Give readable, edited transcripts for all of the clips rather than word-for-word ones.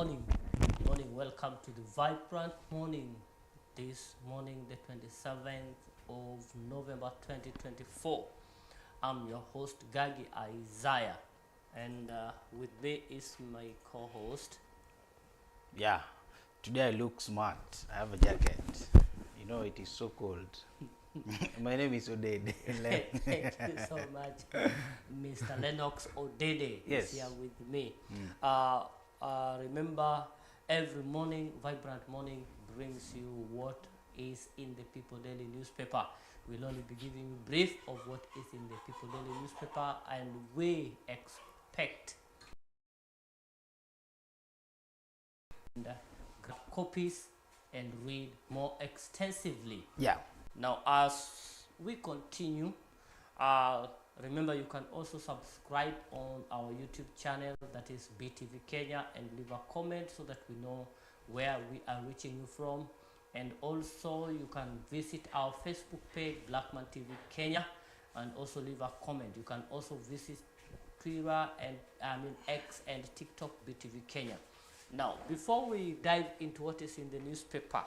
morning. Good morning. Welcome to the Vibrant Morning. This morning, the 27th of November 2024. I'm your host, Gagi Isaiah. And with me is my co host. Yeah, today I look smart. I have a jacket. You know, it is so cold. My name is Odede. Thank you so much, Mr. Lennox Odede Yes. is here with me. Remember, every morning, Vibrant Morning brings you what is in the People Daily newspaper. We'll only be giving you brief of what is in the People Daily newspaper, and we expect grab copies and read more extensively. Yeah, Now, as we continue, remember you can also subscribe on our YouTube channel, that is BTV Kenya, and leave a comment so that we know where we are reaching you from. And also you can visit our Facebook page, Blackman TV Kenya, and also leave a comment. You can also visit Twitter and X and TikTok, BTV Kenya. Now, before we dive into what is in the newspaper,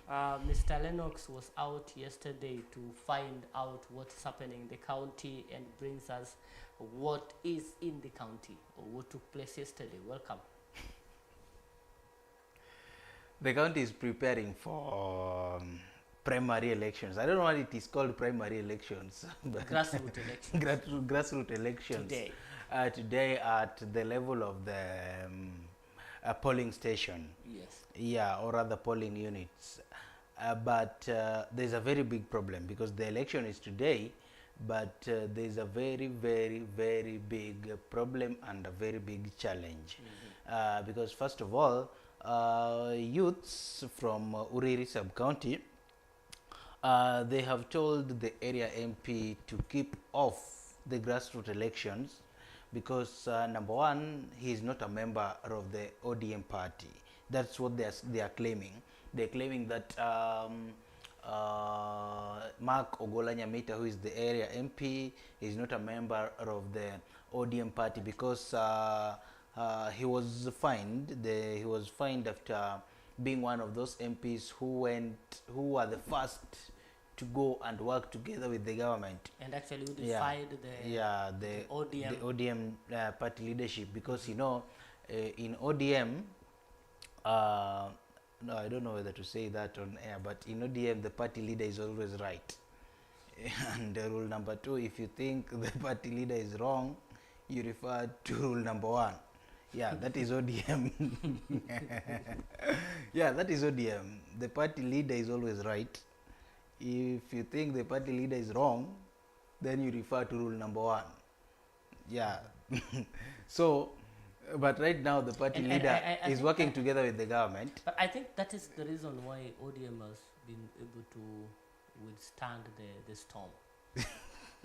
Mr. Lennox was out yesterday to find out what's happening in the county and brings us what is in the county or what took place yesterday. Welcome. the county is preparing for primary elections. I don't know what it is called, primary elections. But Grassroots elections. grassroots elections. Today. Today at the level of the polling station. Yes. Yeah, or other polling units. But there's a very big problem because the election is today, but there's a very, very, very big problem and a very big challenge. Because first of all, youths from Uriri sub-county, they have told the area MP to keep off the grassroots elections because number one, he is not a member of the ODM party. That's what they are claiming. They're claiming that Mark Ogola Nyamita, who is the area MP, is not a member of the ODM party because he was fined. He was fined after being one of those MPs who were the first to go and work together with the government. And actually who defied the ODM. The ODM party leadership, because you know in ODM, no, I don't know whether to say that on air, but in ODM the party leader is always right. And rule number 2, if you think the party leader is wrong, you refer to rule number 1. Yeah, that is ODM. Yeah, that is ODM. The party leader is always right. If you think the party leader is wrong, then you refer to rule number 1. Yeah. So, but right now the party leader is working together with the government. But I think that is the reason why ODM has been able to withstand the storm.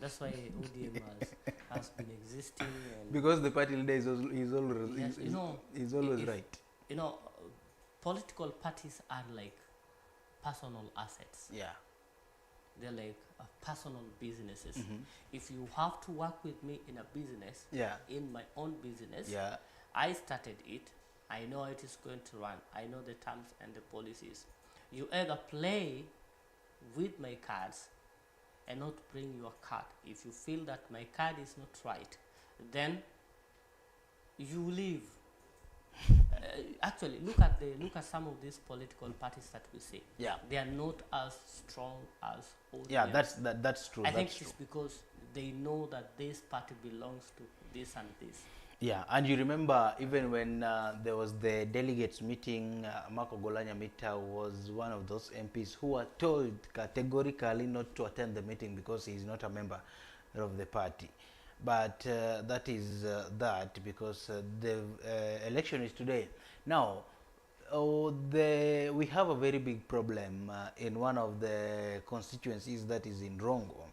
That's why ODM has been existing. And Because the party leader is always, yes, is always right. You know, political parties are like personal assets. Yeah. They're like personal businesses. If you have to work with me in a business, Yeah. in my own business, Yeah. I started it. I know it is going to run. I know the terms and the policies. You either play with my cards and not bring your card. If you feel that my card is not right, then you leave. Actually, look at some of these political parties that we see. Yeah. They are not as strong as ODM. Yeah, that's true. I think that's it's true. because they know that this party belongs to this and this. Yeah, and you remember even when there was the delegates meeting, Mark Ogola Nyamita was one of those MPs who were told categorically not to attend the meeting because he is not a member of the party. But that is that because the election is today. Now, we have a very big problem in one of the constituencies, that is in Rongo,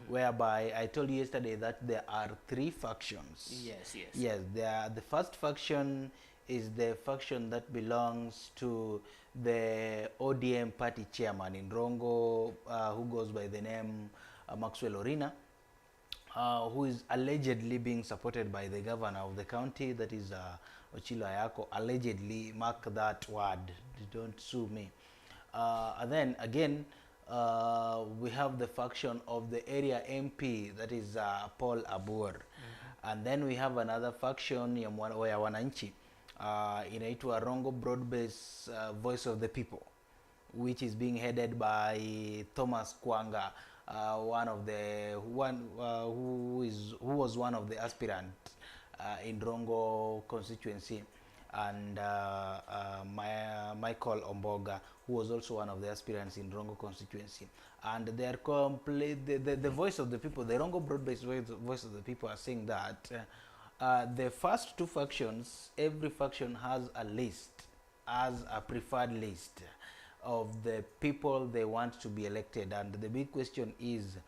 whereby I told you yesterday that there are 3 factions. Yes. Yes, the first faction is the faction that belongs to the ODM party chairman in Rongo, who goes by the name Maxwell Orina. Who is allegedly being supported by the governor of the county, that is Ochilo Ayako, allegedly, mark that word, don't sue me. And then again, we have the faction of the area MP, that is Paul Abur. And then we have another faction ya wananchi, inaitwa Rongo Broad-Based Voice of the People, which is being headed by Thomas Kwanga, who was one of the aspirants in Rongo constituency, and Michael Omboga, who was also one of the aspirants in Rongo constituency. And they are the voice of the people, the Rongo broad-based voice of the people, are saying that the first two factions, every faction has a list, as a preferred list of the people they want to be elected. And the big question is,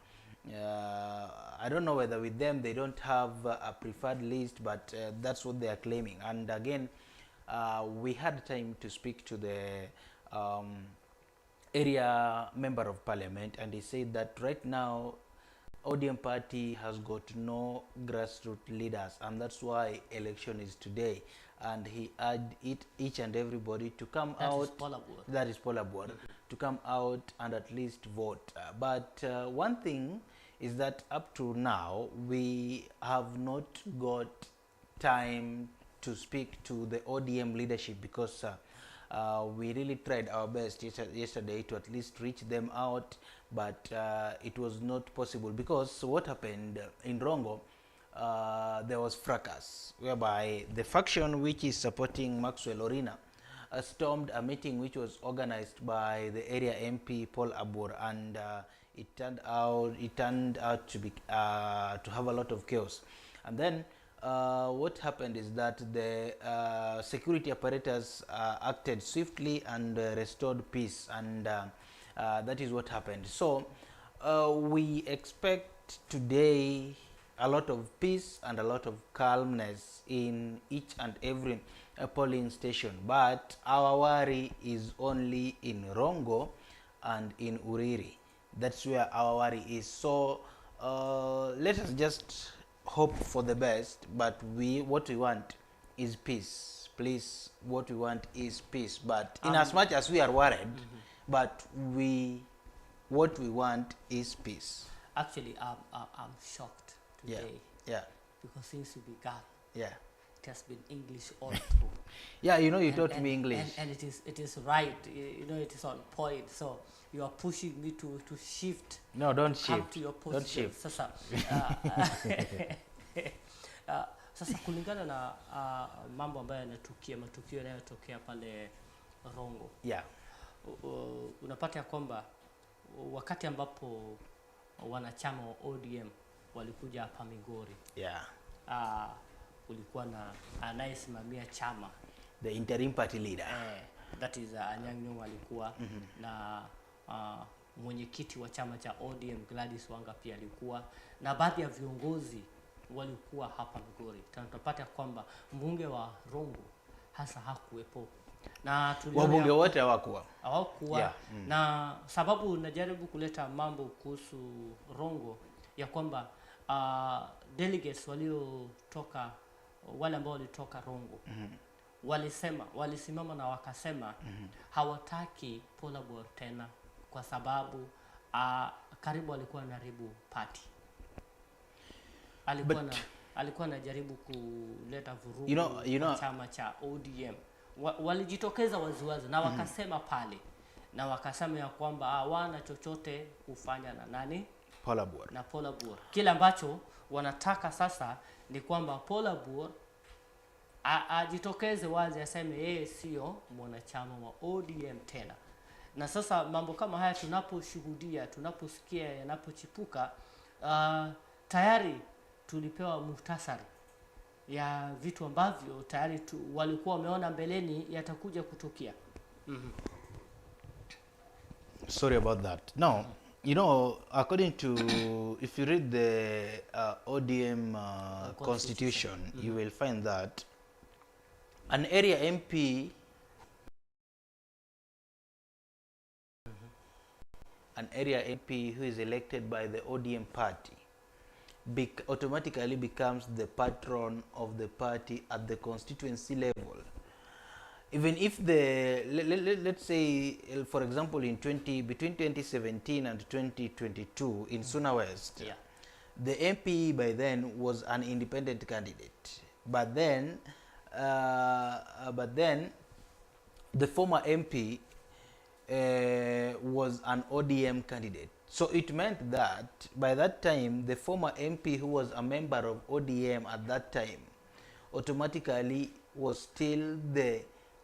I don't know whether with them they don't have a preferred list, but that's what they are claiming. And again, we had time to speak to the area member of parliament, and he said that right now ODM party has got no grassroots leaders, and that's why election is today. And he urged each and everybody to come out. That is Paul Abur, to come out and at least vote. But one thing is that up to now, we have not got time to speak to the ODM leadership, because we really tried our best yesterday to at least reach them out, but it was not possible, because what happened in Rongo, there was fracas, whereby the faction which is supporting Maxwell Orina stormed a meeting which was organized by the area MP Paul Abur, and it turned out to be to have a lot of chaos. And then what happened is that the security apparatus acted swiftly and restored peace, and that is what happened. So we expect today a lot of peace and a lot of calmness in each and every polling station, but our worry is only in Rongo and in Uriri. That's where our worry is. So let us just hope for the best, but what we want is peace. Please, what we want is peace. But in as much as we are worried, but what we want is peace. Actually, I'm shocked today. Yeah. Because since we began, yeah, it has been English all through. Yeah, you know, you taught me English. And it is right. You know, it is on point. So you are pushing me to shift. No, don't shift. Come to your position. Don't shift. Sasa, sasa kulingana na mambo ambayo yanatukia, matukio yanayotokea pale Rongo. Yeah. Unapata ya kwamba wakati ambapo wanachama wa ODM walikuja hapa Migori. Yeah. Kulikuwa na anayesimamia chama, the interim party leader. That is Anyang' Nyong'o alikuwa na mwenyekiti wa chama cha ODM Gladys Wanga pia alikuwa, na baadhi ya viongozi walikuwa hapa Migori. Tunapata kwamba mbunge wa Rongo hasa hakuwepo, na wabunge wote hawakuwa. Yeah. Na sababu najaribu kuleta mambo kuhusu Rongo ya kwamba delegates wale ambao walitoka Rongo walisimama na wakasema hawataki Paul Abur tena, kwa sababu karibu alikuwa anaharibu party. Alikuwa anajaribu kuleta vurugu kwa chama cha ODM. Walijitokeza waziwazi na wakasema pale, na wakasema ya kwamba hawana chochote kufanya na nani? Paul Abur. Na Paul Abur. Kile ambacho wanataka sasa ni kwamba Paul Abur ajitokeze wazi, aseme yeye sio mwanachama wa ODM tena. Na sasa mambo kama haya tunaposhuhudia, tunaposikia yanapochipuka, tayari tulipewa muhtasari ya vitu ambavyo tayari walikuwa wameona mbeleni yatakuja kutukia. Sorry about that. Now, you know, according to, if you read the ODM constitution, you will find that an area MP who is elected by the ODM party automatically becomes the patron of the party at the constituency level. Even if let's say, for example, between 2017 and 2022 in Suna West, Yeah. the MP by then was an independent candidate, but then the former MP was an ODM candidate. So it meant that by that time, the former MP who was a member of ODM at that time automatically was still the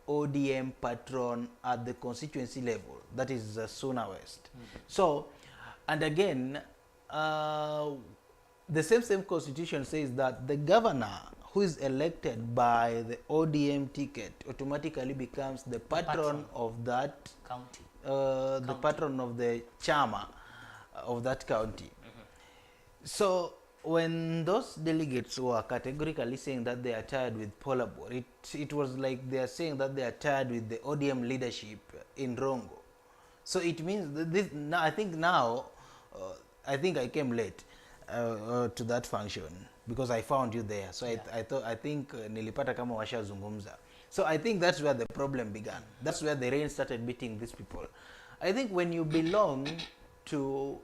ODM patron at the constituency level, that is Suna West. So, and again, the same constitution says that the governor who is elected by the ODM ticket automatically becomes the patron of that County. the patron of the chama of that county. So when those delegates were categorically saying that they are tired with Polabor, it was like they are saying that they are tired with the ODM leadership in Rongo. So it means that this now, I think I came late to that function because I found you there. So yeah. I think nilipata kama washazungumza. So I think that's where the problem began. That's where the rain started beating these people. I think when you belong to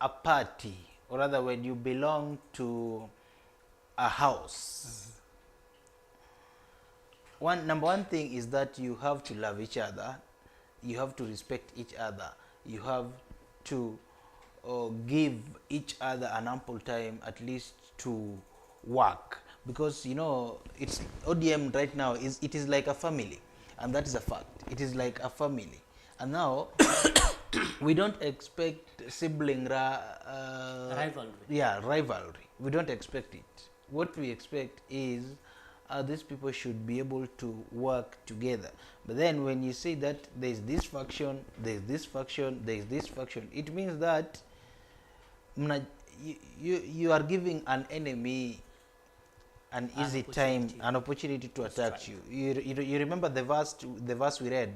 a party, or rather when you belong to a house, number one thing is that you have to love each other, you have to respect each other, you have to give each other an ample time at least to work, because you know it's ODM right now it is like a family, and that is a fact. It is like a family, and now we don't expect sibling rivalry. Yeah, rivalry. We don't expect it. What we expect is these people should be able to work together. But then when you say that there's this faction, there's this faction, there's this faction, it means that you are giving an enemy an easy time, an opportunity to attack you. You remember the verse we read,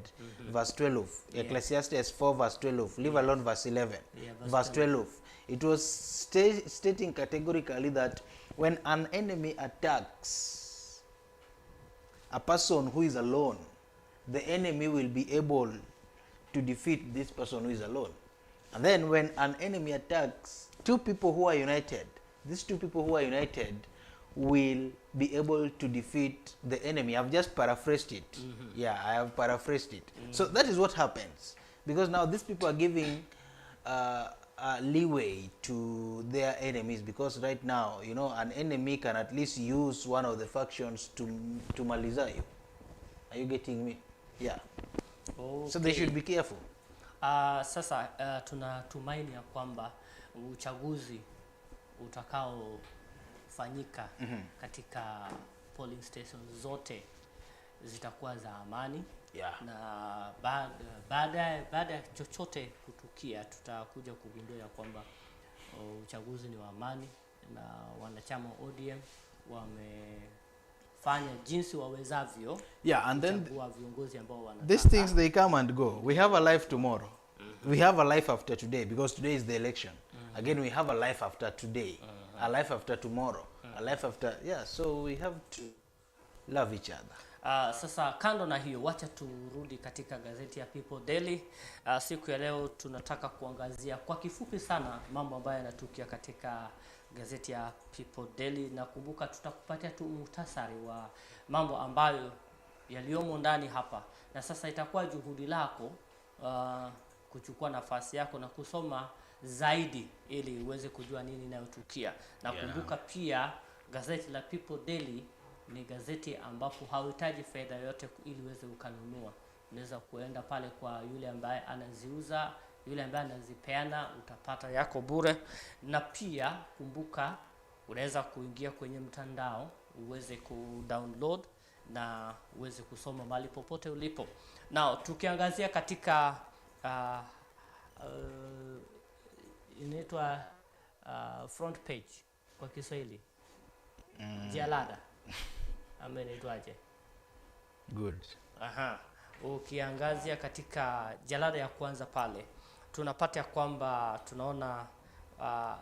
verse 12, yeah. Ecclesiastes 4 verse 12, leave alone verse 11, yeah, verse 12. It was stating categorically that when an enemy attacks a person who is alone, the enemy will be able to defeat this person who is alone. And then when an enemy attacks two people who are united, these two people who are united will be able to defeat the enemy. I've just paraphrased it. Yeah, I have paraphrased it. So that is what happens, because now these people are giving leeway to their enemies, because right now, you know, an enemy can at least use one of the factions to maliza you. Are you getting me? Yeah. Okay. So they should be careful. Sasa tunatumaini ya kwamba uchaguzi utakao fanyika katika polling stations zote zitakuwa za amani, yeah. Na baada ya chochote kutukia, tutakuja kugundua ya kwamba uchaguzi ni wa amani na wanachama ODM wamefanya jinsi wawezavyo. Yeah, and then viongozi ambao wanataka. These things, they come and go. We have a life tomorrow. We have a life after today, because today is the election. Again, we have a life after today, a life after tomorrow, a life after, yeah, so we have to love each other. Sasa kando na hiyo, wacha turudi katika gazeti ya People Daily. Siku ya leo tunataka kuangazia kwa kifupi sana mambo ambayo yanatukia katika gazeti ya People Daily, na kumbuka tutakupatia tu muhtasari wa mambo ambayo yaliomo ndani hapa, na sasa itakuwa juhudi lako kuchukua nafasi yako na kusoma zaidi ili uweze kujua nini inayotukia. Na kumbuka pia gazeti la People Daily ni gazeti ambapo hauhitaji fedha yote ili uweze ukanunua. Unaweza kuenda pale kwa yule ambaye anaziuza, yule ambaye anazipeana, utapata yako bure. Na pia kumbuka unaweza kuingia kwenye mtandao uweze ku-download na uweze kusoma mahali popote ulipo. Now tukiangazia katika inaitwa front page kwa Kiswahili, jalada amenitwaje? Good. Ukiangazia katika jalada ya kwanza pale, tunapata kwamba tunaona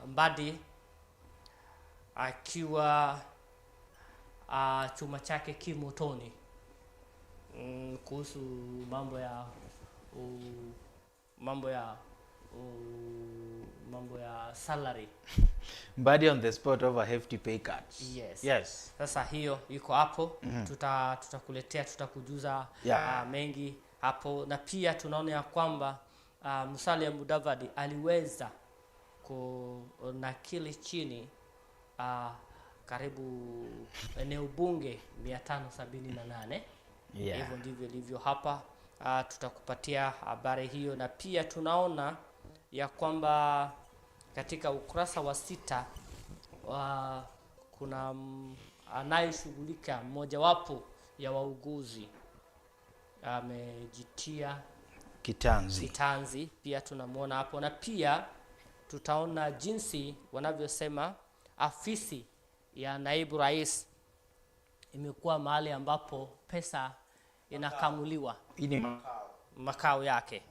Mbadi akiwa chuma chake kimotoni kuhusu mambo ya mambo ya mambo ya salary. Body on the spot over hefty pay cuts. Yes. Sasa hiyo iko hapo. Tutakuletea, tutakujuza mengi hapo, na pia tunaona ya kwamba Musalia Mudavadi aliweza kunakili chini karibu eneo bunge 578. Hivyo ndivyo ilivyo hapa. Tutakupatia habari hiyo, na pia tunaona ya kwamba katika ukurasa wa 6 kuna anayeshughulika mmojawapo ya wauguzi amejitia kitanzi, pia tunamuona hapo, na pia tutaona jinsi wanavyosema afisi ya naibu rais imekuwa mahali ambapo pesa inakamuliwa. Makao yake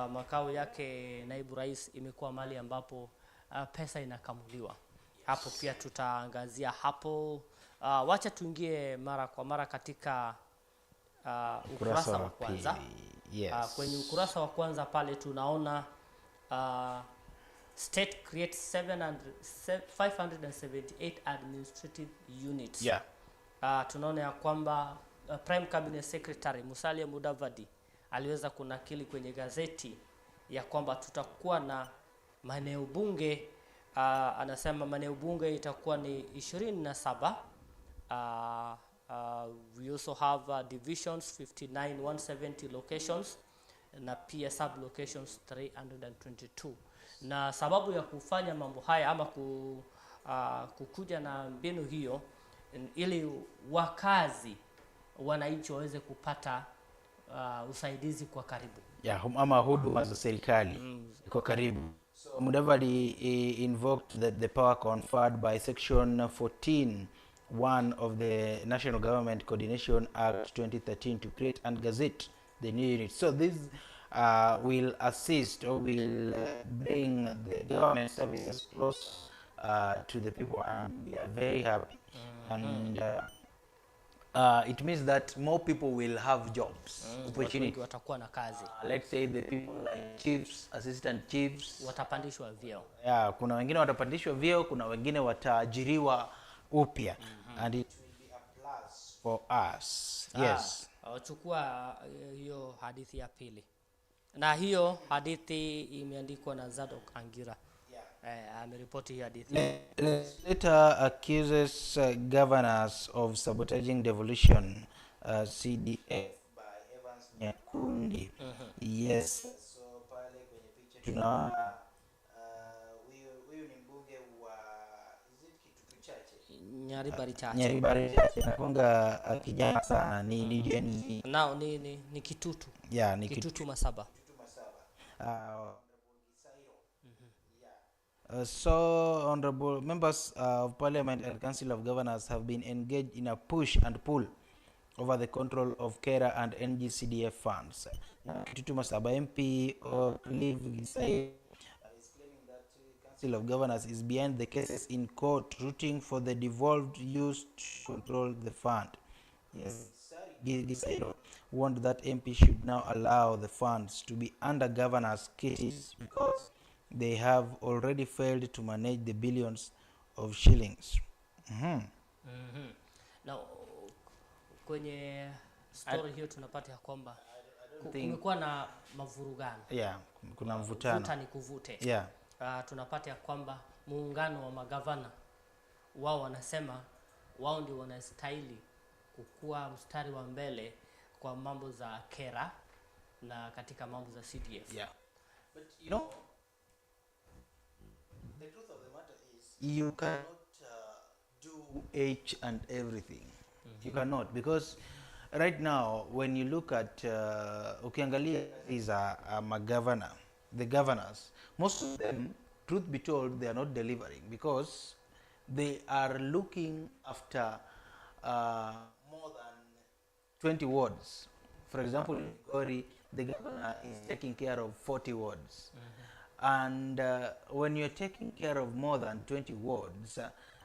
makao yake naibu rais imekuwa mahali ambapo pesa inakamuliwa. Hapo pia tutaangazia hapo. Wacha tuingie mara kwa mara katika ukurasa wa kwanza. Kwenye ukurasa wa kwanza pale tunaona state creates 578 administrative units. Tunaona ya kwamba Prime Cabinet Secretary Musalia Mudavadi aliweza kunakili kwenye gazeti ya kwamba tutakuwa na maeneo bunge, anasema maeneo bunge itakuwa ni 27. We also have divisions 59,170 locations, na pia sub locations 322. Na sababu ya kufanya mambo haya ama kukuja na mbinu hiyo ili wakazi wananchi waweze kupata usaidizi kwa karibu. Ama huduma za serikali kwa karibu. So Mudavadi invoked the power conferred by section 14(1) of the National Government Coordination Act 2013 to create and gazette the new unit. So this will assist or will bring the government services close to the people, and we are very happy. And it means that more people will have jobs, opportunity. Watakuwa na kazi. Let's say the people like chiefs, assistant chiefs watapandishwa vyeo. Kuna wengine watapandishwa vyeo, kuna wengine wataajiriwa upya. And it will be a plus for us. Yes. Chukua hiyo hadithi ya pili. Na hiyo hadithi imeandikwa na Zadok Angira. Ameripoti hiyo hadithi. Legislator accuses governors of sabotaging devolution CDF by Evans Nyakundi. Yes. So pale kwenye picha tunaona huyu ni mbunge wa kitu chache. Nyaribari chache. Nakonga kijana sana ni Gen. Nao ni kitutu. Ni kitutu Masaba. So honorable members of Parliament and Council of Governors have been engaged in a push and pull over the control of KERA and NGCDF funds. Kitutu Masaba MP Clive Gisai is claiming that the Council of Governors is behind the cases in court rooting for the devolved use to control the fund. Yes, Gisai warned that MP should now allow the funds to be under governors' cases because they have already failed to manage the billions of shillings. Now, kwenye story hiyo tunapata ya kwamba kumekuwa na mavurugano. Kuna mvutano. Vuta ni kuvute. Tunapata ya kwamba muungano wa magavana wao wanasema wao ndio wanastahili kukua mstari wa mbele kwa mambo za KERA na katika mambo za CDF. But you know, the truth of the matter is you cannot do each and everything. You cannot, because right now when you look at ukiangalia is the governors, most of them, truth be told, they are not delivering because they are looking after more than 20 wards. For example, in Gori, the governor is taking care of 40 wards. And when you're taking care of more than 20 wards,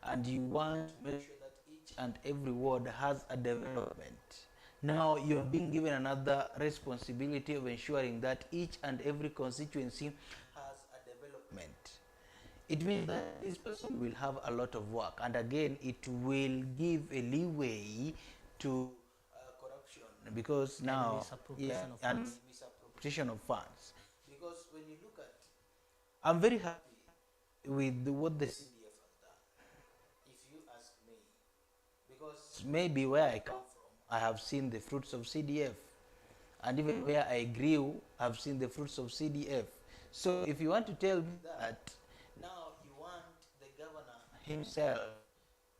and you want to make sure that each and every ward has a development, now you are being given another responsibility of ensuring that each and every constituency has a development. It means that this person will have a lot of work, and again it will give a leeway to corruption, because now misappropriation of and funds. misappropriation of funds. Because when you look at, I'm very happy with what the CDF has done, if you ask me, because maybe where I come from, I have seen the fruits of CDF, and even where I grew, I've seen the fruits of CDF. So if you want to tell me that now you want the governor himself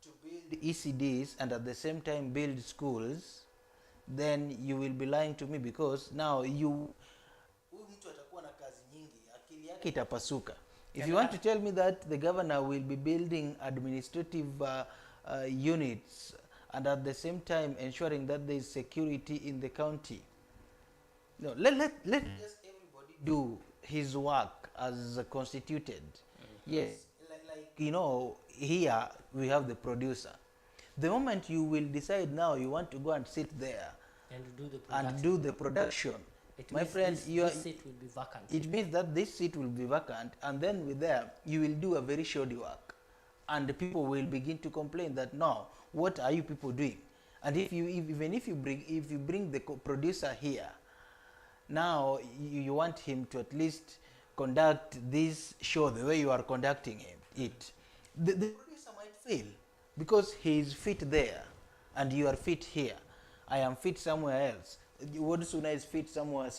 to build ECDs and at the same time build schools, then you will be lying to me, because now huyu mtu atakuwa na kazi nyingi, akili yake itapasuka. If you want to tell me that the governor will be building administrative units and at the same time ensuring that there is security in the county, no, let just everybody do his work as constituted. Yes, like you know, here we have the producer. The moment you will decide now you want to go and sit there and do the production, my friend, this seat will be vacant. It means that this seat will be vacant, and then with there you will do a very shoddy work, and the people will begin to complain that no, what are you people doing? And even if you bring the producer here, now you want him to at least conduct this show the way you are conducting it. The producer might fail because he is fit there and you are fit here. I am fit somewhere else. Wodsuna is fit somewhere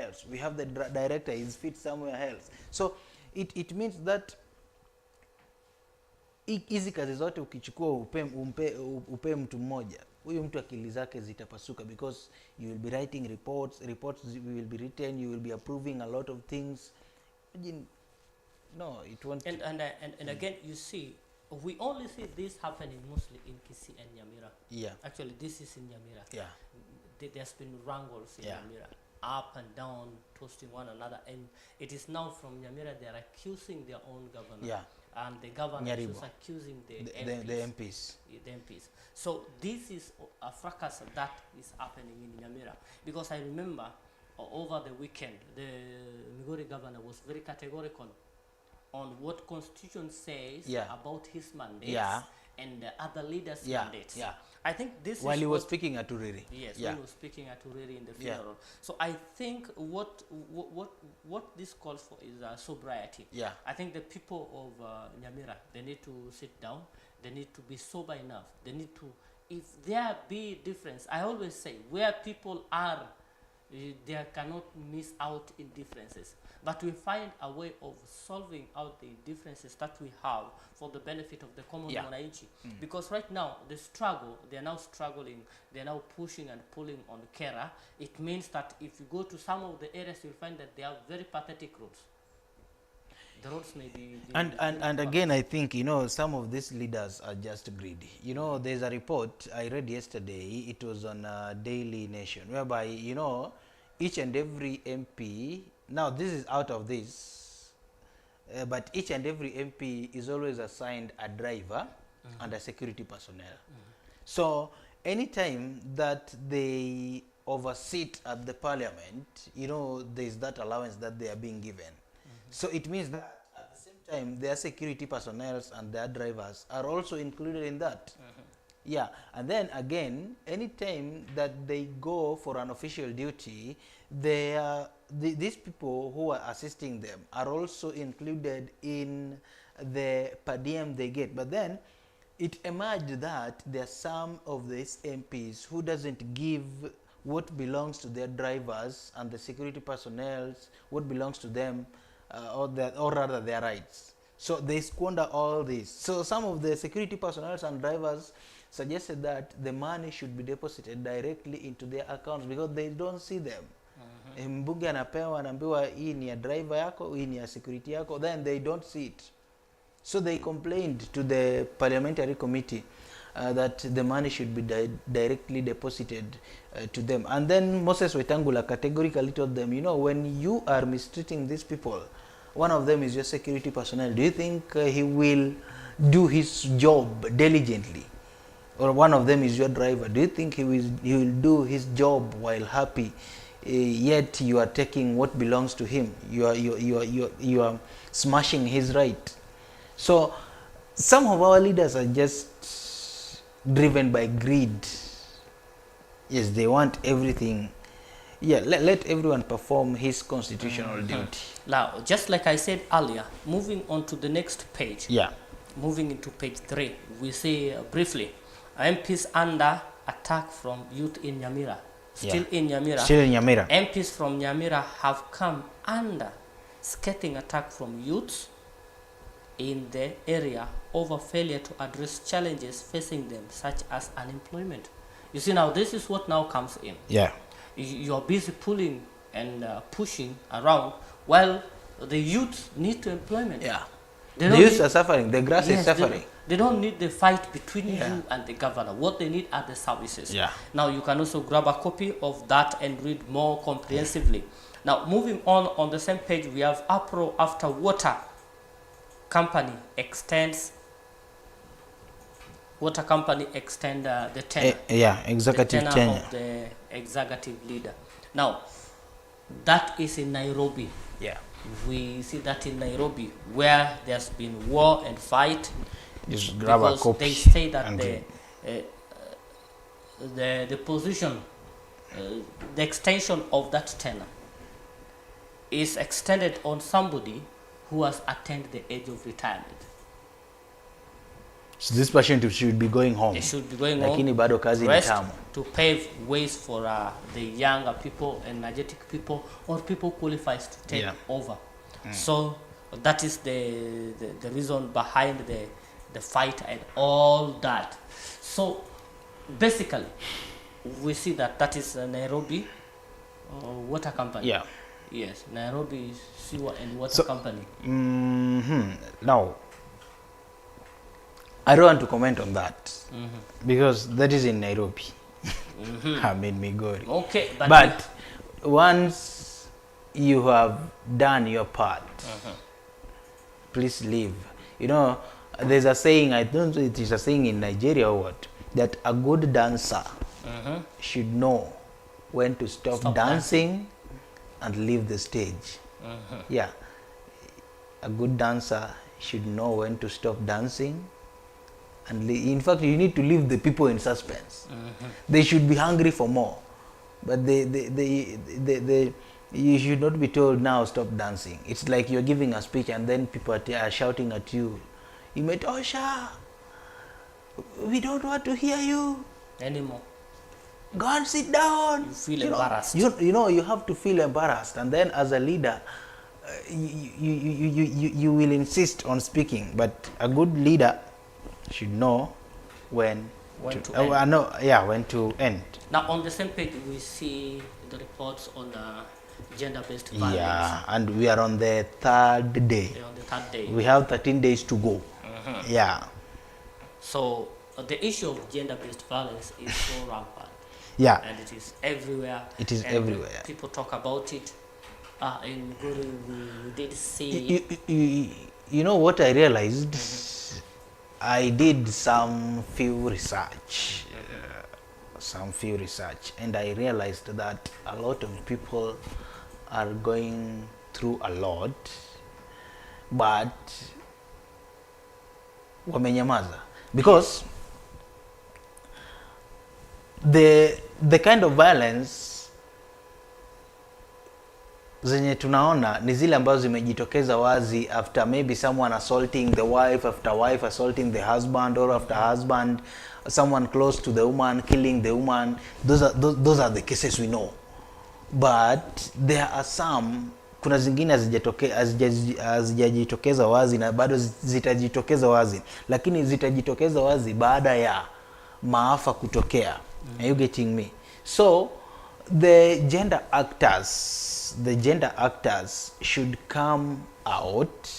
else. We have the director is fit somewhere else. So it means that hizi kazi zote ukichukua upe mtu mmoja, huyu mtu akili zake zitapasuka, because you will be writing reports will be written, you will be approving a lot of things. No, it won't. And again, you see, we only see this happening mostly in Kisii and Nyamira. Yeah. Actually, this is in Nyamira. Yeah. There's been wrangles in Nyamira, up and down, toasting one another, and it is now from Nyamira they are accusing their own governor. Yeah. And the governor is accusing the MPs. The MPs. So this is a fracas that is happening in Nyamira, because I remember over the weekend the Migori governor was very categorical on what Constitution says about his mandates and the other leaders' mandates. Yeah. I think this while is he was speaking at Uriri. Yes, when he was speaking at Uriri in the funeral. So I think what this calls for is sobriety. Yeah. I think the people of Nyamira, they need to sit down. They need to be sober enough. They need to, if there be difference, I always say where people are, they cannot miss out in differences. But we find a way of solving out the differences that we have for the benefit of the common Mwananchi. Because right now, the struggle, they are now struggling, they are now pushing and pulling on Kera. It means that if you go to some of the areas, you'll find that they have very pathetic roads. The roads may be... And again, I think, you know, some of these leaders are just greedy. You know, there's a report I read yesterday, it was on Daily Nation, whereby, you know, each and every MP, now this is out of this, but each and every MP is always assigned a driver and a security personnel. So anytime that they oversee at the parliament, you know, there's that allowance that they are being given. So it means that at the same time, their security personnel and their drivers are also included in that. Yeah, and then again, anytime that they go for an official duty, these people who are assisting them are also included in the per diem they get. But then it emerged that there are some of these MPs who doesn't give what belongs to their drivers and the security personnel, what belongs to them, or rather their rights. So they squander all this. So some of the security personnel and drivers suggested that the money should be deposited directly into their accounts because they don't see them. Mbunge anaambiwa hii ni ya driver yako, hii ni ya security yako, then they don't see it. So they complained to the parliamentary committee that the money should be directly deposited to them. And then Moses Wetangula categorically told them, you know, when you are mistreating these people, one of them is your security personnel. Do you think he will do his job diligently? Or one of them is your driver. Do you think he will do his job while happy? Yet you are taking what belongs to him. You are smashing his right. So some of our leaders are just driven by greed. Yes, they want everything. Yeah, let everyone perform his constitutional duty. Now, just like I said earlier, moving on to the next page. Yeah. Moving into page 3, we see briefly MPs under attack from youth in Nyamira. Still in Nyamira. Still in Nyamira. MPs from Nyamira have come under scathing attack from youths in the area over failure to address challenges facing them, such as unemployment. You see, now this is what now comes in. Yeah. You're busy pulling and pushing around while the youth need to employment. Yeah. The youth are suffering. The grass is suffering. They don't need the fight between you and the governor. What they need are the services. Yeah. Now you can also grab a copy of that and read more comprehensively. Now moving on the same page, we have uproar after water company extends the tenure. Executive the tenure of the executive leader. Now that is in Nairobi. Yeah. We see that in Nairobi where there's been war and fight. Just grab a copy. They say that the position, the extension of that tenure is extended on somebody who has attained the age of retirement. So this person should be going home. They should be going home. Bado kazi ni tamu. To pave ways for the younger people, energetic people, or people qualified to take over. So that is the reason behind the fight and all that. So basically, we see that is Nairobi Water Company. Yeah. Yes, Nairobi Sewer and Water Company. Now, I don't want to comment on that because that is in Nairobi. I'm in Migori. Okay, but once you have done your part, please leave. You know, there's a saying, I don't know it is a saying in Nigeria or what, that a good dancer should know when to stop dancing and leave the stage. Yeah, a good dancer should know when to stop dancing and in fact you need to leave the people in suspense. They should be hungry for more, but you should not be told now stop dancing. It's like you're giving a speech and then people are shouting at you, Imetosha, we don't want to hear you anymore. Go and sit down. You feel embarrassed. You know, you have to feel embarrassed, and then as a leader, you will insist on speaking. But a good leader should know when to end. When to end. Now, on the same page, we see the reports on the gender-based violence. Yeah, and we are on the third day. On the third day. We have 13 days to go. Yeah. So the issue of gender-based violence is so rampant. Yeah. And it is everywhere. It is everywhere. People talk about it. In Guru, we did see. You know what I realized? I did some few research, and I realized that a lot of people are going through a lot, but wamenyamaza because the kind of violence zenye tunaona ni zile ambazo zimejitokeza wazi after maybe someone assaulting the wife, after wife assaulting the husband, or after husband someone close to the woman killing the woman. Those are the cases we know, but there are some, kuna zingine hazijajitokeza wazi na bado zitajitokeza wazi, lakini zitajitokeza wazi baada ya maafa kutokea. Are you getting me? So the gender actors should come out,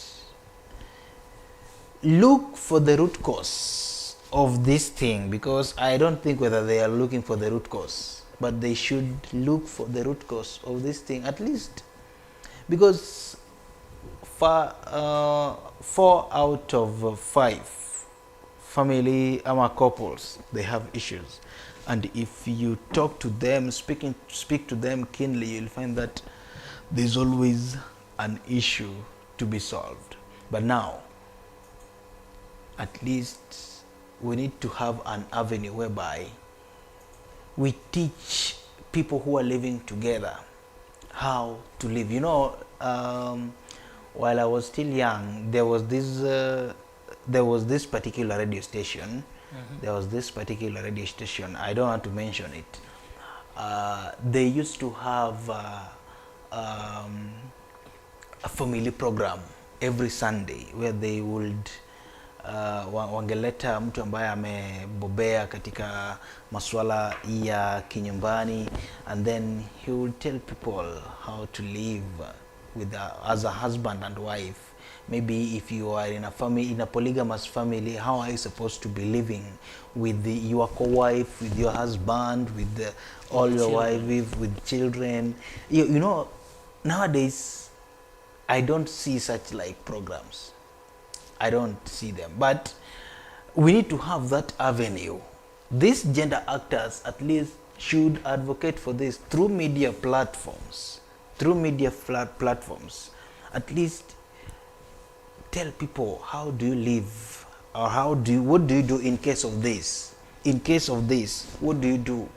look for the root cause of this thing, because I don't think whether they are looking for the root cause, but they should look for the root cause of this thing at least, because 4 out of 5 family ama couples, they have issues, and if you talk to them, speak to them keenly, you'll find that there's always an issue to be solved. But now, at least we need to have an avenue whereby we teach people who are living together how to live. You know, while I was still young, there was this particular radio station. There was this particular radio station. I don't want to mention it. They used to have a family program every Sunday where they would wangeleta mtu ambaye amebobea katika masuala ya kinyumbani, and then he would tell people how to live with as a husband and wife. Maybe if you are in a family, in a polygamous family, how are you supposed to be living with your co-wife, with your husband, with all your wife, with children? You know, nowadays I don't see such like programs. I don't see them, but we need to have that avenue. These gender actors at least should advocate for this through media platforms. Through media platforms, at least tell people, how do you live, or what do you do in case of this? In case of this, what do you do?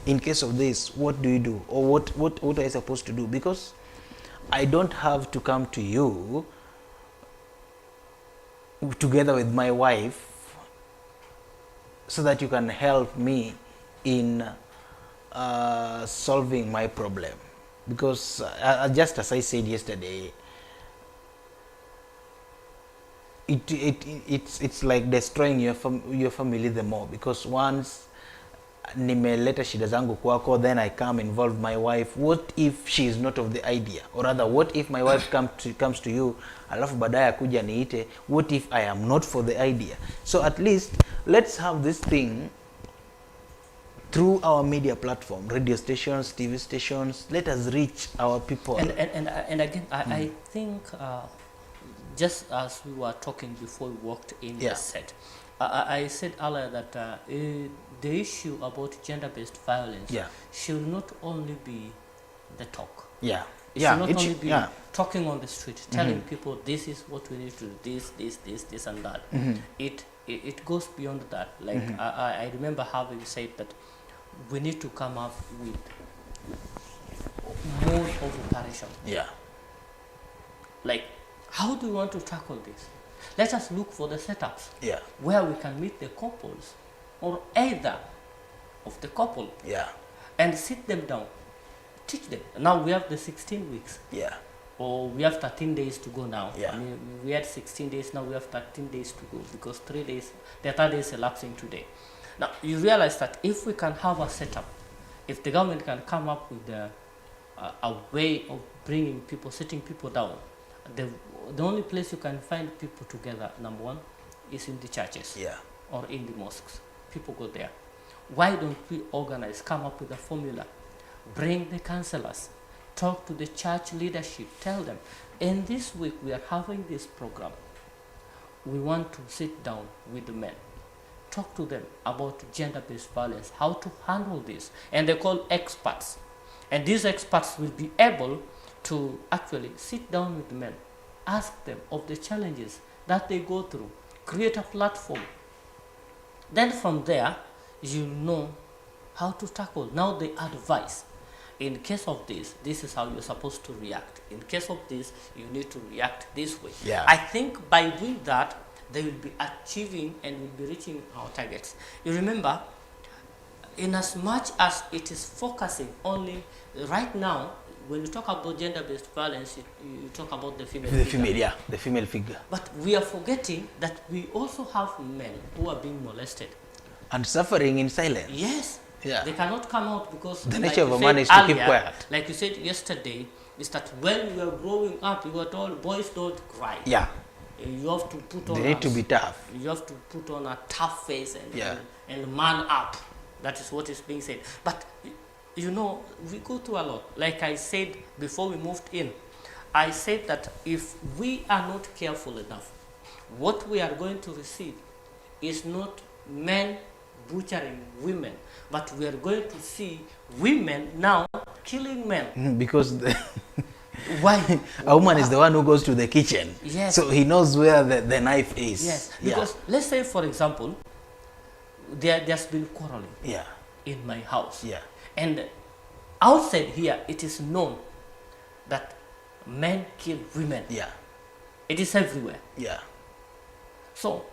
In case of this, what do you do? Or what are you supposed to do? Because I don't have to come to you together with my wife so that you can help me in solving my problem. Because just as I said yesterday, it's like destroying your family the more, because once nimeleta shida zangu kwako, then I come involve my wife. What if she is not of the idea? Or rather, what if my wife comes to you, alafu baadaye akuja niite, what if I am not for the idea? So at least let's have this thing through our media platform, radio stations, TV stations. Let us reach our people. And again, I think just as we were talking before we walked in the set, I said earlier that the issue about gender-based violence should not only be the talk. It should not only be talking on the street, telling people this is what we need to do, this and that. It goes beyond that. Like I remember having said that we need to come up with mode of operation. Like, how do we want to tackle this? Let us look for the setups where we can meet the couples or either of the couple and sit them down, teach them. Now we have the 16 weeks. Or we have 13 days to go now. I mean, we had 16 days, now we have 13 days to go, because 3 days, the third day is elapsing today. Now, you realize that if we can have a setup, if the government can come up with a way of bringing people, sitting people down, the only place you can find people together, number one, is in the churches or in the mosques. People go there. Why don't we organize, come up with a formula, bring the counselors, talk to the church leadership, tell them, in this week we are having this program. We want to sit down with the men, talk to them about gender-based violence, how to handle this. And they call experts. And these experts will be able to actually sit down with the men, ask them of the challenges that they go through, create a platform. Then from there, you know how to tackle. Now they advise. In case of this is how you're supposed to react. In case of this, you need to react this way. I think by doing that, they will be achieving and will be reaching our targets. You remember, in as much as it is focusing only right now, when you talk about gender-based violence, you talk about the female figure. The female figure. But we are forgetting that we also have men who are being molested. And suffering in silence. Yes. They cannot come out because the nature of a man is to keep quiet. Like you said yesterday, is that when we were growing up, you were told boys don't cry. You have to put on. They need to be tough. You have to put on a tough face and man up. That is what is being said. But you know, we go through a lot. Like I said before we moved in, I said that if we are not careful enough, what we are going to receive is not men butchering women, but we are going to see women now killing men. Because Why? a woman is the one who goes to the kitchen. Yes. So he knows where the knife is. Yes. Because let's say, for example, there's been quarreling Yeah. in my house. Yeah. And outside here, it is known that men kill women. Yeah. It is everywhere. Yeah. So,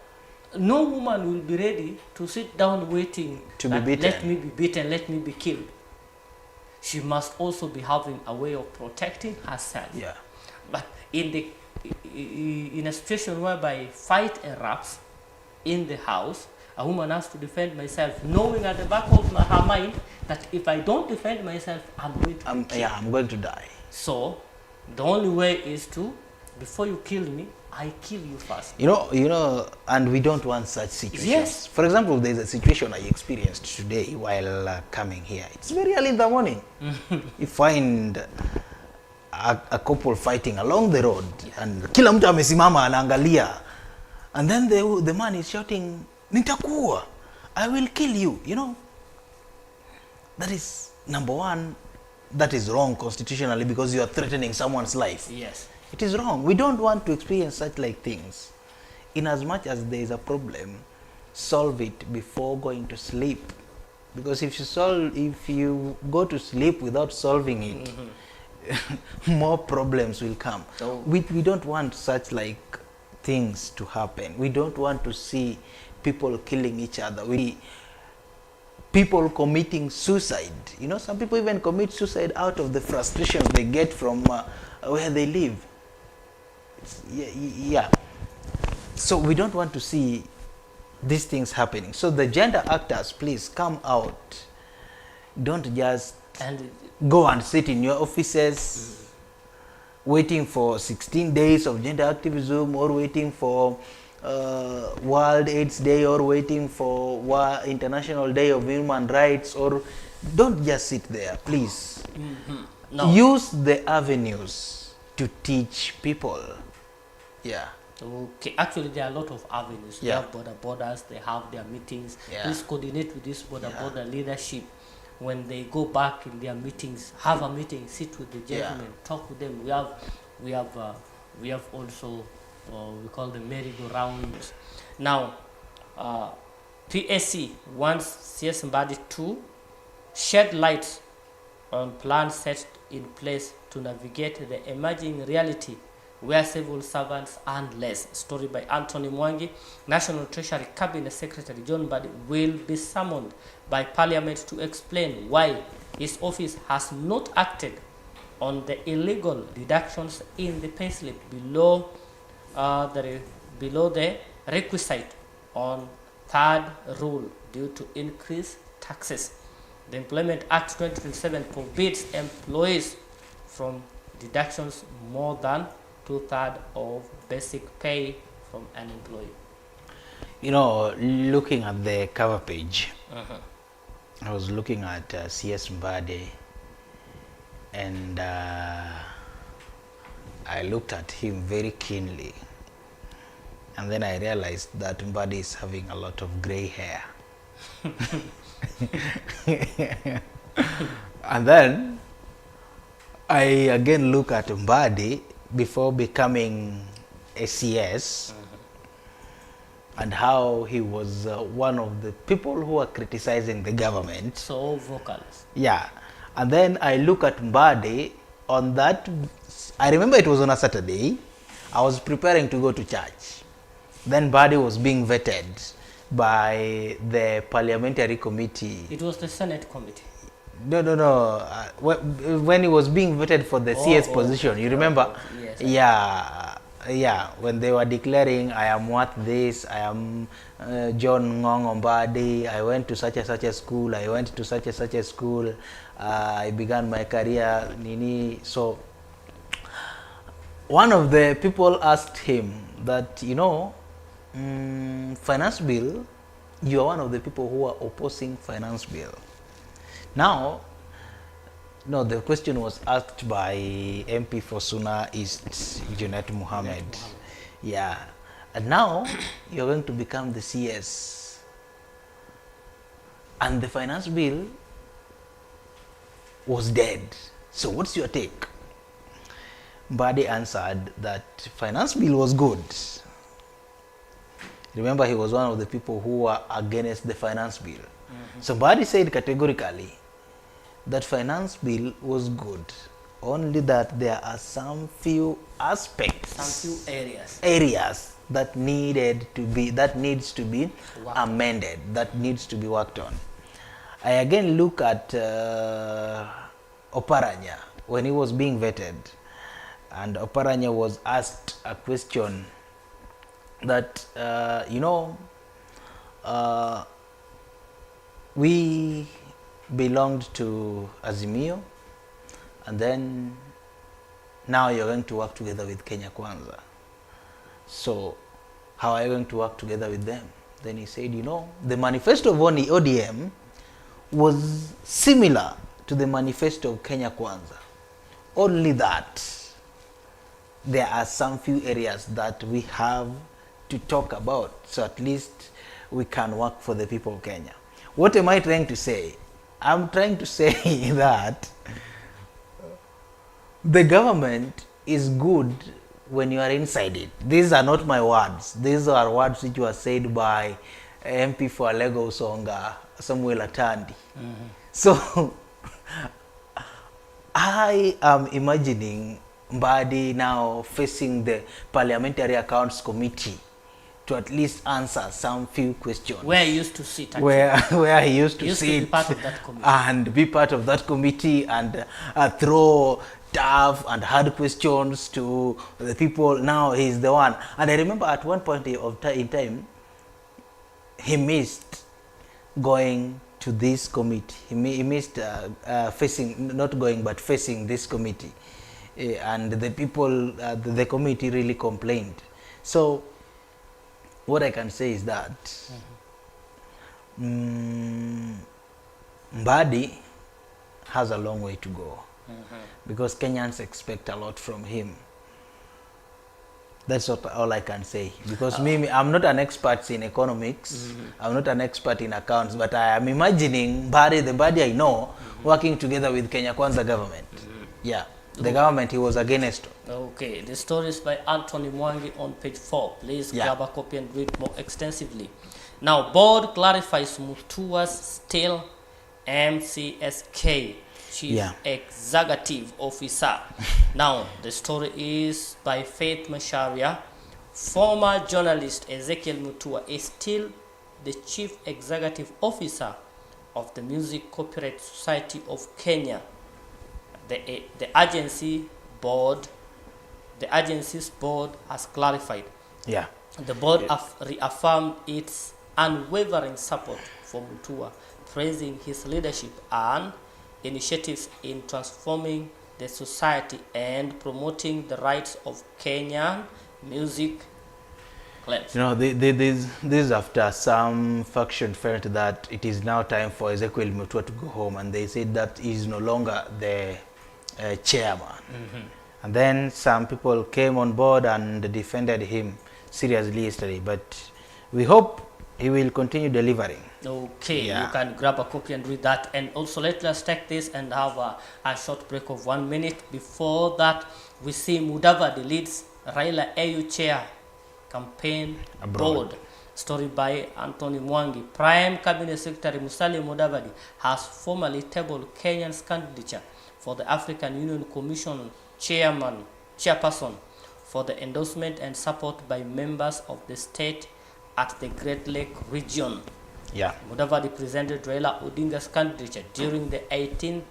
no woman will be ready to sit down waiting to be beaten. Let me be beaten, let me be killed. She must also be having a way of protecting herself. Yeah. But in a situation whereby fight erupts in the house, a woman has to defend myself, knowing at the back of her mind that if I don't defend myself, I'm going to be killed. Yeah, I'm going to die. So, the only way is to, before you kill me, I kill you first. You know, and we don't want such situations. Yes. For example, there's a situation I experienced today while coming here. It's very early in the morning. You find a couple fighting along the road, and kila mtu amesimama anaangalia, and then the man is shouting, "Nitakuwa, I will kill you." You know, that is number one. That is wrong constitutionally, because you are threatening someone's life. Yes. It is wrong. We don't want to experience such like things. In as much as there is a problem, solve it before going to sleep. Because if you go to sleep without solving it, more problems will come. Oh. We don't want such like things to happen. We don't want to see people killing each other. People committing suicide. You know, some people even commit suicide out of the frustrations they get from where they live. Yeah. So we don't want to see these things happening. So the gender actors, please come out. Don't just go and sit in your offices waiting for 16 days of gender activism, or waiting for World AIDS Day, or waiting for International Day of Human Rights, or don't just sit there, please. No. Use the avenues to teach people. Yeah. Okay, actually there are a lot of avenues. They Yeah. have borders, they have their meetings. Yeah. Please coordinate with this border leadership. When they go back in their meetings, have a meeting, sit with the gentlemen, talk with them. We have also we call them merry-go-rounds. Now, PSC wants CS Mbadi to shed light on plans set in place to navigate the emerging reality where civil servants earn less. Story by Anthony Mwangi. National Treasury Cabinet Secretary John Mbadi will be summoned by Parliament to explain why his office has not acted on the illegal deductions in the payslip below the requisite on third rule due to increased taxes. The Employment Act 2027 forbids employees from deductions more than 2/3 of basic pay from an employee. You know, looking at the cover page, I was looking at CS Mbadi, and I looked at him very keenly, and then I realized that Mbadi is having a lot of gray hair. And then I again look at Mbadi before becoming a CS, and how he was one of the people who were criticizing the government. So vocals. Yeah. And then I look at Mbadi on that. I remember it was on a Saturday. I was preparing to go to church. Then Mbadi was being vetted by the parliamentary committee. It was the Senate committee. No. When he was being vetted for the CS position, you remember? Yes. Yeah. When they were declaring, I am what this, I am John Ngong Mbadi, I went to such a school, I went to such a school, I began my career, Nini. So one of the people asked him that, you know, finance bill, you are one of the people who are opposing finance bill. Now, No, the question was asked by MP for Suna East, Junet Muhammad. Yeah. And now you're going to become the CS. And the finance bill was dead. So what's your take? Mbadi answered that finance bill was good. Remember, he was one of the people who were against the finance bill. So Mbadi said categorically that finance bill was good, only that there are some few aspects, some few areas that needs to be amended, that needs to be worked on. I again look at Oparanya when he was being vetted, and Oparanya was asked a question that we belonged to Azimio, and then now you're going to work together with Kenya Kwanza. So how are you going to work together with them? Then he said, the manifesto of ODM was similar to the manifesto of Kenya Kwanza, only that there are some few areas that we have to talk about, so at least we can work for the people of Kenya. What am I trying to say? I'm trying to say that the government is good when you are inside it. These are not my words. These are words which were said by MP for Lego Songa, Samuel Atandi. So I am imagining Mbadi now facing the Parliamentary Accounts Committee to at least answer some few questions. Where he used to sit. Actually. Where he used to sit. To be part of that committee. And be part of that committee and throw tough and hard questions to the people. Now he's the one. And I remember at one point in time, he missed going to this committee. He missed facing this committee. And the people, the committee really complained. So what I can say is that Mbadi has a long way to go, because Kenyans expect a lot from him. That's all I can say, because I'm not an expert in economics, I'm not an expert in accounts, but I am imagining the Mbadi I know working together with Kenya Kwanza government. Yeah, the government he was against. Okay, the story is by Anthony Mwangi on page 4. Please grab a copy and read more extensively. Now, board clarifies Mutua's still MCSK, Chief Executive Officer. Now, the story is by Faith Masharia. Former journalist Ezekiel Mutua is still the Chief Executive Officer of the Music Copyright Society of Kenya. The agency's board has clarified. Yeah. The board reaffirmed its unwavering support for Mutua, praising his leadership and initiatives in transforming the society and promoting the rights of Kenyan music clubs. This after some faction felt that it is now time for Ezekiel Mutua to go home, and they said that he is no longer the chairman. And then some people came on board and defended him seriously yesterday, but we hope he will continue delivering. Okay, you can grab a copy and read that. And also let us take this and have a short break of 1 minute. Before that, we see Mudavadi leads Raila AU chair campaign board. Story by Anthony Mwangi. Prime Cabinet Secretary Musalia Mudavadi has formally tabled Kenya's candidature for the African Union Commission chairperson for the endorsement and support by members of the state at the Great Lake region. Yeah. Mudavadi presented Raila Odinga's candidature during the 18th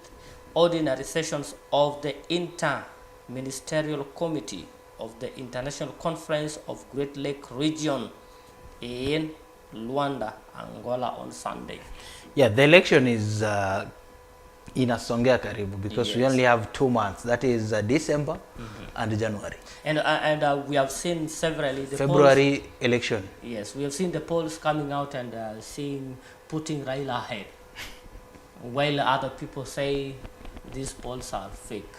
ordinary sessions of the Inter-Ministerial Committee of the International Conference of Great Lake Region in Luanda, Angola on Sunday. Yeah, the election is inasongea karibu because we only have 2 months. That is December and January. And we have seen severally the February polls, election. Yes, we have seen the polls coming out and putting Raila ahead, while other people say these polls are fake.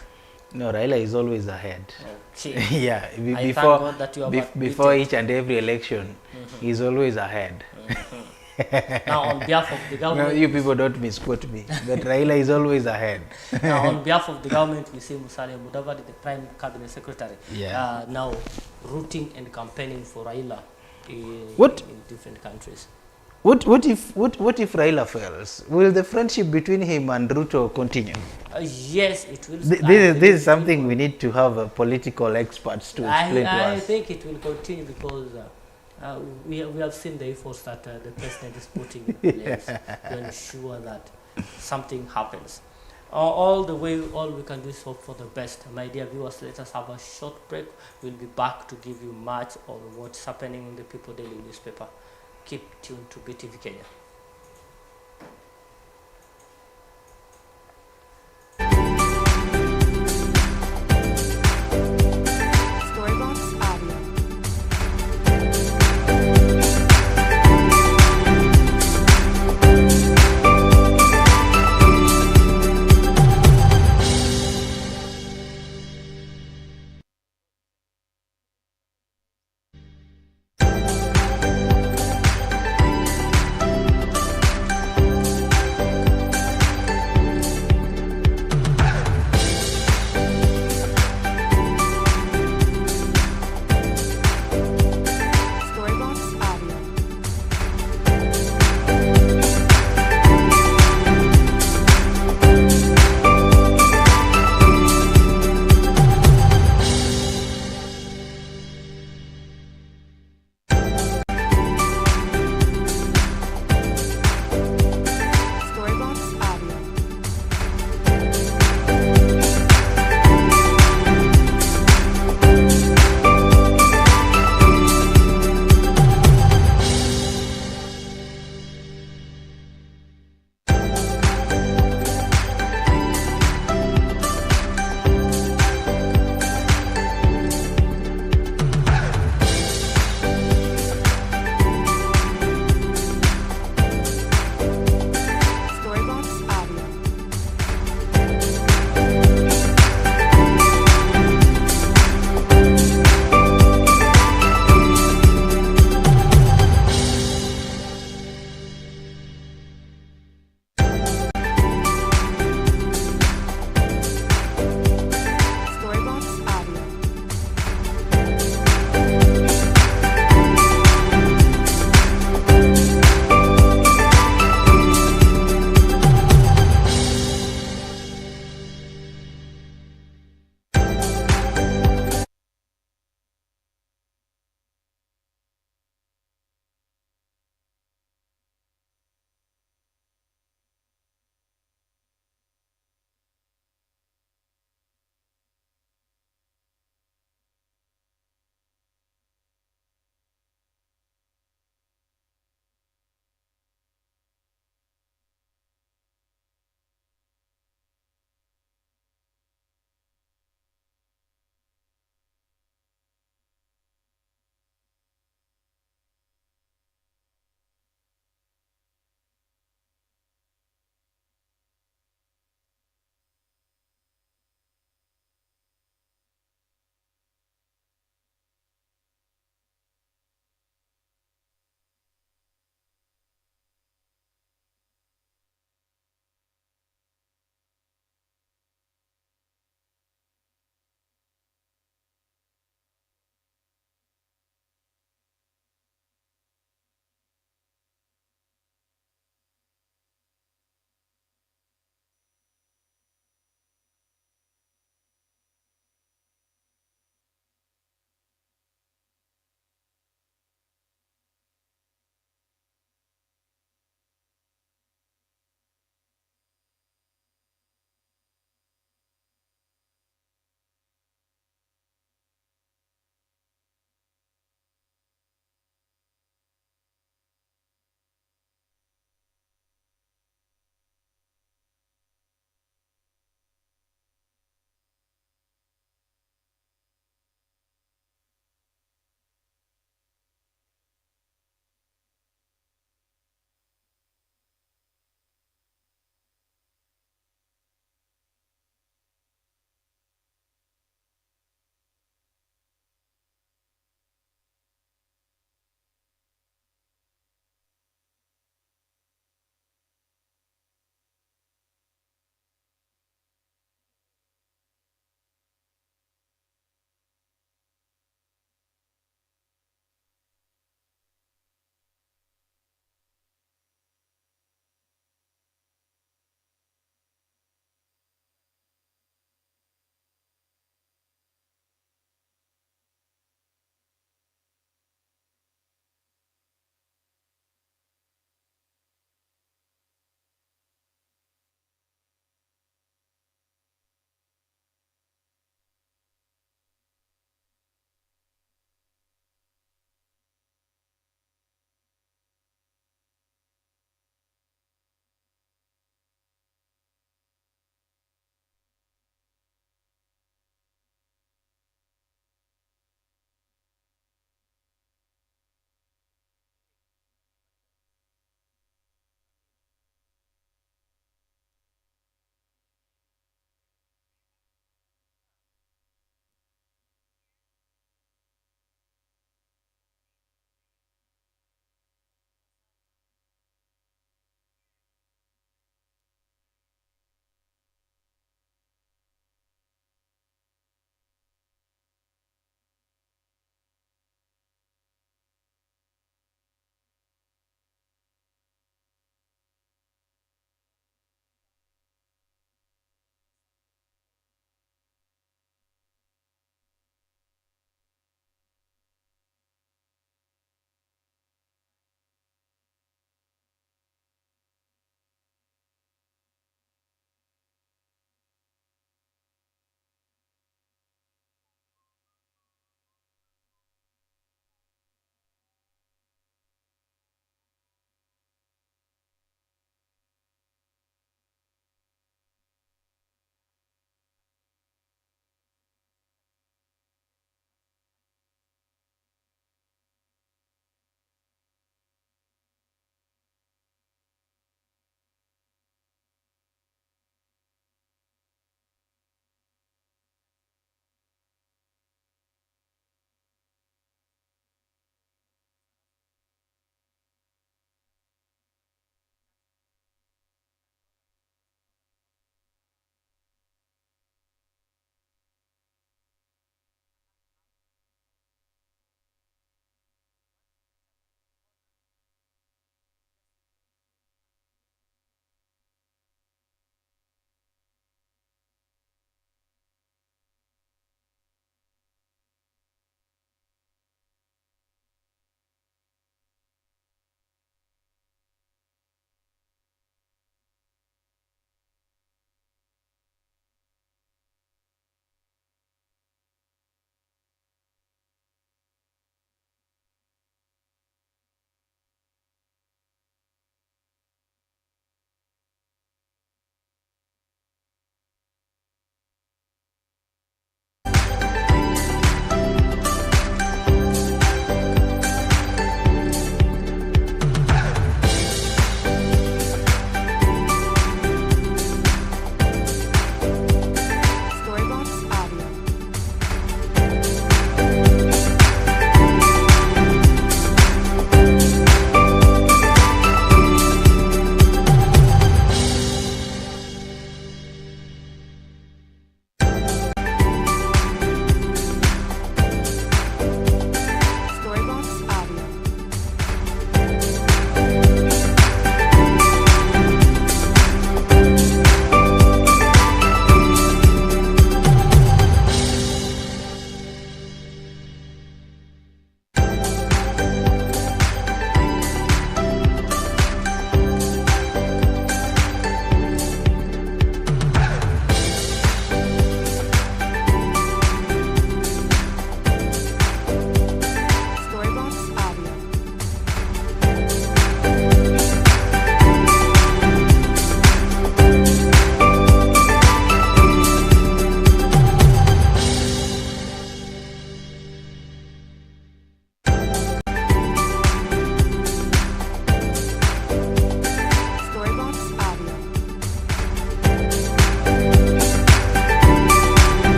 No, Raila is always ahead. Okay. Yeah, I before thank God that you are before admitted. each and every election, he's always ahead. Now, on behalf of the No, government, you people don't misquote me, but Raila is always ahead. now on behalf of the government, we see Musalia Mudavadi, the Prime Cabinet Secretary, Yeah. now rooting and campaigning for Raila What? in different countries. What if Raila fails? Will the friendship between him and Ruto continue? Yes, it will. This is something we need to have political experts to explain to I us. think it will continue because we have seen the efforts that the president is putting in place to ensure that something happens. All we can do is hope for the best. My dear viewers, let us have a short break. We'll be back to give you much of what's happening in the People Daily newspaper. Keep tuned to BTV Kenya.